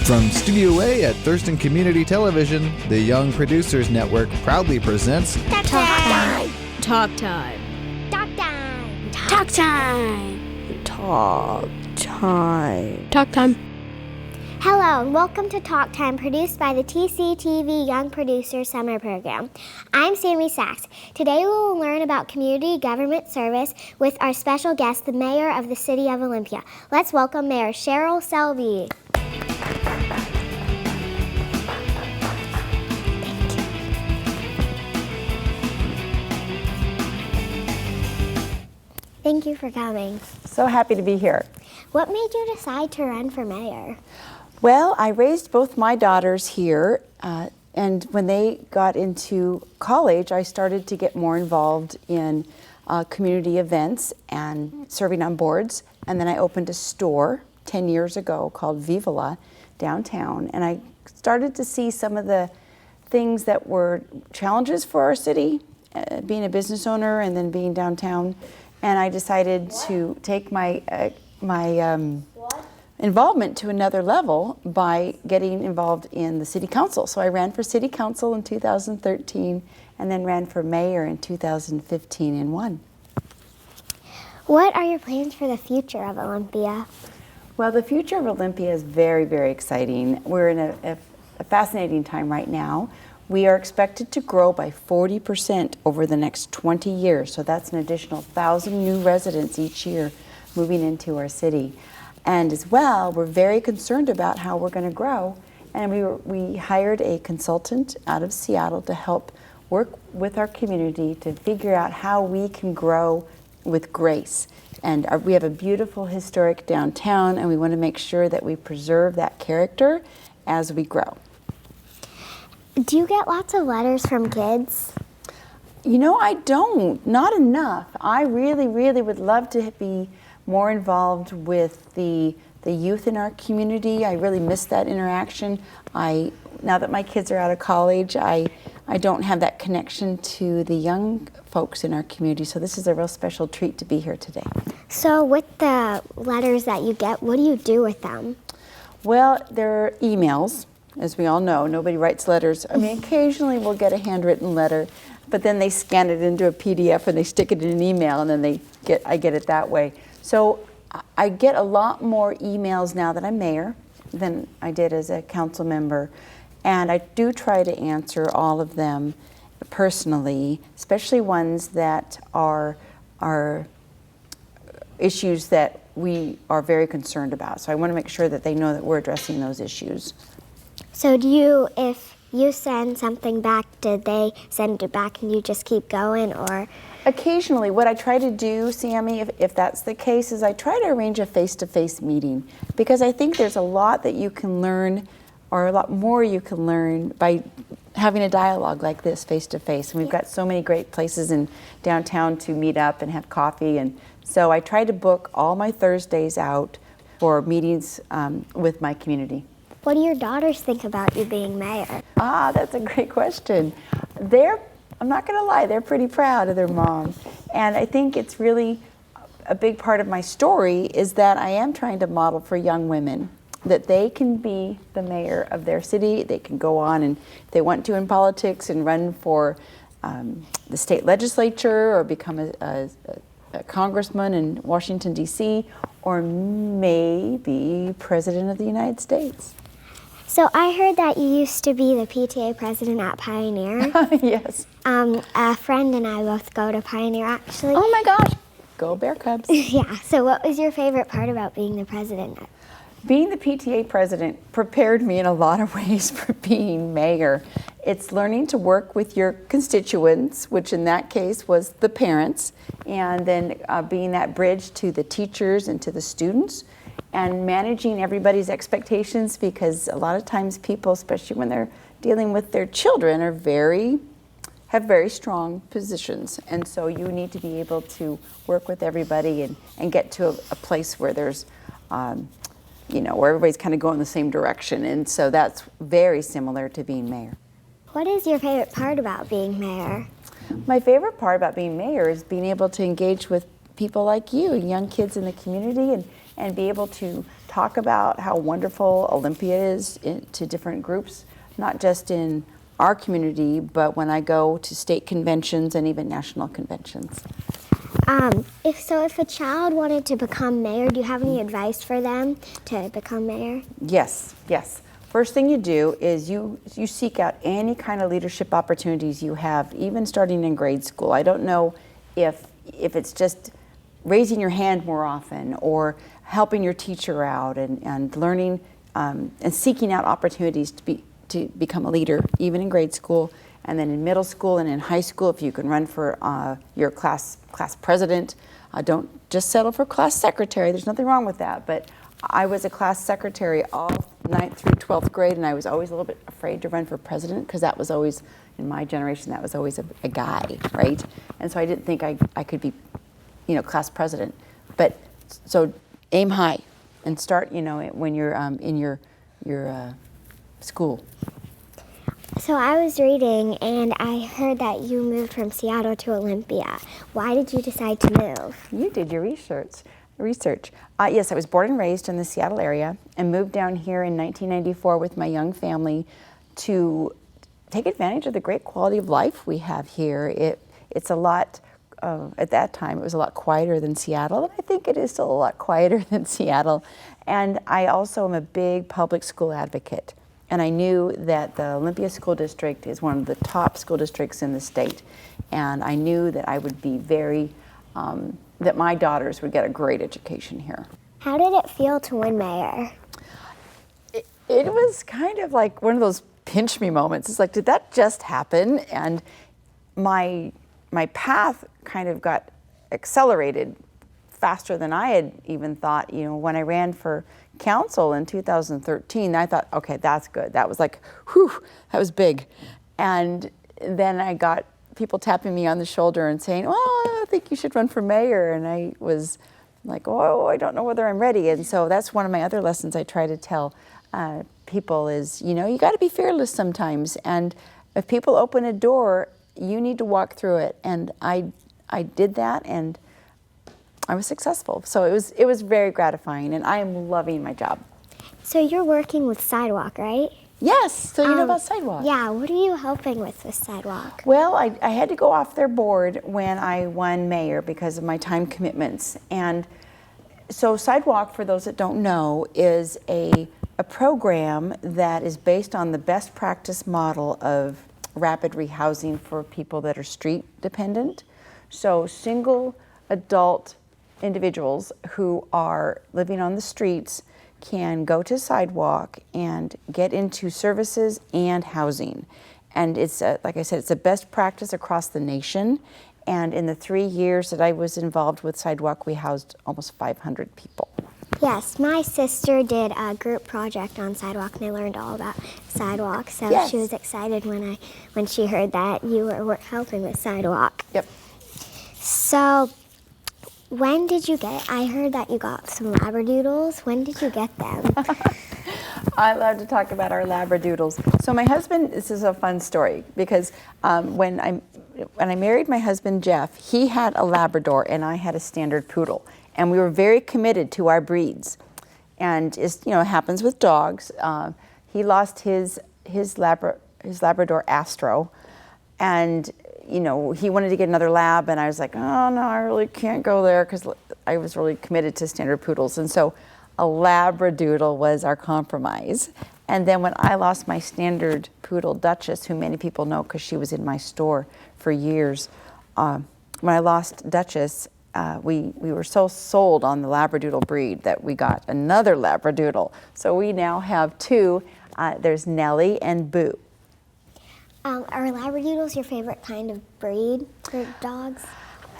From Studio A at Thurston Community Television, the Young Producers Network proudly presents Talk Time. Talk Time. Talk Time. Talk Time. Talk Time. Talk Time. Hello and welcome to Talk Time, produced by the TCTV Young Producers Summer Program. I'm Sammy Sachs. Today we will learn about community government service with our special guest, the Mayor of the City of Olympia. Let's welcome Mayor Cheryl Selby. Thank you for coming. So happy to be here. What made you decide to run for mayor? Well, I raised both my daughters here, and when they got into college, I started to get more involved in community events and serving on boards. And then I opened a store 10 years ago called Vivala downtown, and I started to see some of the things that were challenges for our city, being a business owner and then being downtown. And I decided to take my involvement to another level by getting involved in the city council. So I ran for city council in 2013 and then ran for mayor in 2015 and won. What are your plans for the future of Olympia? Well, the future of Olympia is very, very exciting. We're in a fascinating time right now. We are expected to grow by 40% over the next 20 years. So that's an additional 1,000 new residents each year moving into our city. And as well, we're very concerned about how we're going to grow. And we hired a consultant out of Seattle to help work with our community to figure out how we can grow with grace. And we have a beautiful historic downtown, and we want to make sure that we preserve that character as we grow. Do you get lots of letters from kids? You know, I don't. Not enough. I really, really would love to be more involved with the youth in our community. I really miss that interaction. Now that my kids are out of college, I don't have that connection to the young folks in our community. So this is a real special treat to be here today. So with the letters that you get, what do you do with them? Well, they're emails. As we all know, nobody writes letters. I mean, occasionally we'll get a handwritten letter, but then they scan it into a PDF and they stick it in an email, and then I get it that way. So I get a lot more emails now that I'm mayor than I did as a council member, and I do try to answer all of them personally, especially ones that are issues that we are very concerned about. So I want to make sure that they know that we're addressing those issues. So if you send something back, did they send it back and you just keep going, or? Occasionally, what I try to do, Sammy, if that's the case, is I try to arrange a face-to-face meeting, because I think there's a lot that you can learn, or a lot more you can learn by having a dialogue like this face-to-face. And we've got so many great places in downtown to meet up and have coffee, and so I try to book all my Thursdays out for meetings with my community. What do your daughters think about you being mayor? That's a great question. I'm not going to lie, they're pretty proud of their mom. And I think it's really a big part of my story is that I am trying to model for young women that they can be the mayor of their city. They can go on, and if they want to in politics and run for the state legislature or become a congressman in Washington, D.C., or maybe president of the United States. So I heard that you used to be the PTA president at Pioneer. Yes. A friend and I both go to Pioneer, actually. Oh my gosh, go Bear Cubs. Yeah, so what was your favorite part about being the president? Being the PTA president prepared me in a lot of ways for being mayor. It's learning to work with your constituents, which in that case was the parents, and then being that bridge to the teachers and to the students, and managing everybody's expectations, because a lot of times people, especially when they're dealing with their children, have very strong positions. And so you need to be able to work with everybody and get to a place where there's where everybody's kind of going the same direction. And so that's very similar to being mayor. What is your favorite part about being mayor? My favorite part about being mayor is being able to engage with people like you, young kids in the community, and be able to talk about how wonderful Olympia is to different groups, not just in our community, but when I go to state conventions and even national conventions. If a child wanted to become mayor, do you have any advice for them to become mayor? Yes. First thing you do is you seek out any kind of leadership opportunities you have, even starting in grade school. I don't know if it's just raising your hand more often or helping your teacher out and learning and seeking out opportunities to become a leader, even in grade school, and then in middle school and in high school. If you can run for your class president, don't just settle for class secretary. There's nothing wrong with that, but I was a class secretary all 9th through 12th grade, and I was always a little bit afraid to run for president because that was always, in my generation, that was always a guy, right? And so I didn't think I could be, class president. But so aim high and start, when you're in your school. So I was reading and I heard that you moved from Seattle to Olympia. Why did you decide to move? You did your research. Yes, I was born and raised in the Seattle area and moved down here in 1994 with my young family to take advantage of the great quality of life we have here. It's a lot, at that time, it was a lot quieter than Seattle, and I think it is still a lot quieter than Seattle. And I also am a big public school advocate. And I knew that the Olympia School District is one of the top school districts in the state. And I knew that I would be that my daughters would get a great education here. How did it feel to win mayor? It was kind of like one of those pinch me moments. It's like, did that just happen? And my path kind of got accelerated faster than I had even thought. When I ran for council in 2013, I thought, okay, that's good. That was like, whew, that was big. And then I got people tapping me on the shoulder and saying, oh, I think you should run for mayor. And I was like, oh, I don't know whether I'm ready. And so that's one of my other lessons I try to tell people is, you got to be fearless sometimes. And if people open a door, you need to walk through it. And I did that, and I was successful. So it was very gratifying, and I am loving my job. So you're working with Sidewalk, right? Yes, so you know about Sidewalk. Yeah, what are you helping with Sidewalk? Well, I had to go off their board when I won mayor because of my time commitments. And so Sidewalk, for those that don't know, is a program that is based on the best practice model of rapid rehousing for people that are street dependent. So single adult individuals who are living on the streets can go to Sidewalk and get into services and housing. And it's, like I said, it's a best practice across the nation. And in the 3 years that I was involved with Sidewalk, we housed almost 500 people. Yes, my sister did a group project on Sidewalk, and I learned all about Sidewalk. So Yes. She was excited when she heard that you were helping with Sidewalk. Yep. So when did you I heard that you got some Labradoodles. When did you get them? I love to talk about our Labradoodles. So my husband, this is a fun story because when I married my husband Jeff, he had a Labrador and I had a standard poodle, and we were very committed to our breeds. And it happens with dogs. He lost his Labrador Astro, and he wanted to get another lab, and I was like, oh no, I really can't go there because I was really committed to standard poodles. And so a Labradoodle was our compromise. And then when I lost my standard poodle, Duchess, who many people know because she was in my store for years, when I lost Duchess, we were so sold on the Labradoodle breed that we got another Labradoodle. So we now have two. There's Nellie and Boo. Are Labradoodles your favorite kind of breed for dogs?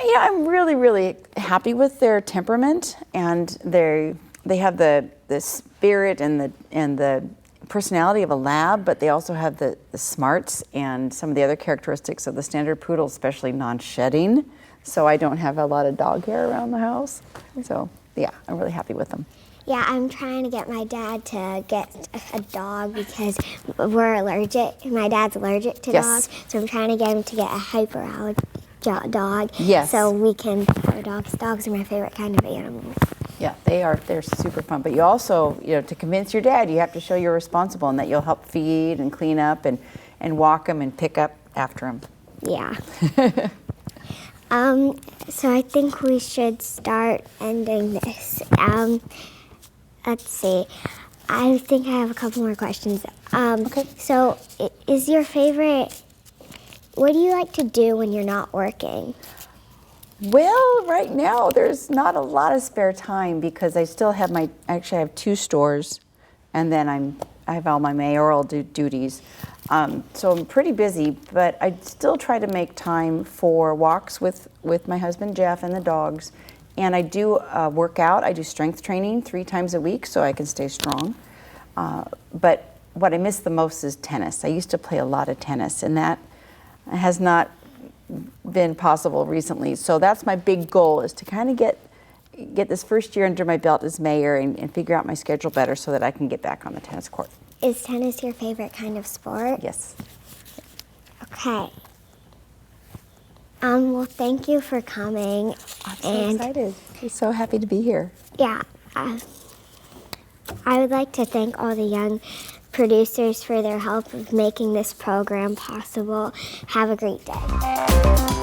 I'm really, really happy with their temperament, and they have the spirit and the personality of a lab, but they also have the smarts and some of the other characteristics of the standard poodle, especially non-shedding. So I don't have a lot of dog hair around the house. So yeah, I'm really happy with them. Yeah, I'm trying to get my dad to get a dog because we're allergic. My dad's allergic to Yes. dogs, so I'm trying to get him to get a hyperallergic dog. Yes. So we can have dogs. Dogs are my favorite kind of animal. Yeah, they're super fun. But you also, to convince your dad, you have to show you're responsible and that you'll help feed and clean up and walk them and pick up after them. Yeah. So I think we should start ending this. Let's see. I think I have a couple more questions. Okay. So is your favorite, what do you like to do when you're not working? Well, right now there's not a lot of spare time because I still have actually I have 2 stores, and then I have all my mayoral duties. So I'm pretty busy, but I still try to make time for walks with my husband Jeff and the dogs. And I do work out. I do strength training 3 times a week so I can stay strong. But what I miss the most is tennis. I used to play a lot of tennis, and that has not been possible recently. So that's my big goal, is to kind of get this first year under my belt as mayor and figure out my schedule better so that I can get back on the tennis court. Is tennis your favorite kind of sport? Yes. Okay. Well, thank you for coming. I'm so excited. I'm so happy to be here. Yeah. I would like to thank all the young producers for their help of making this program possible. Have a great day.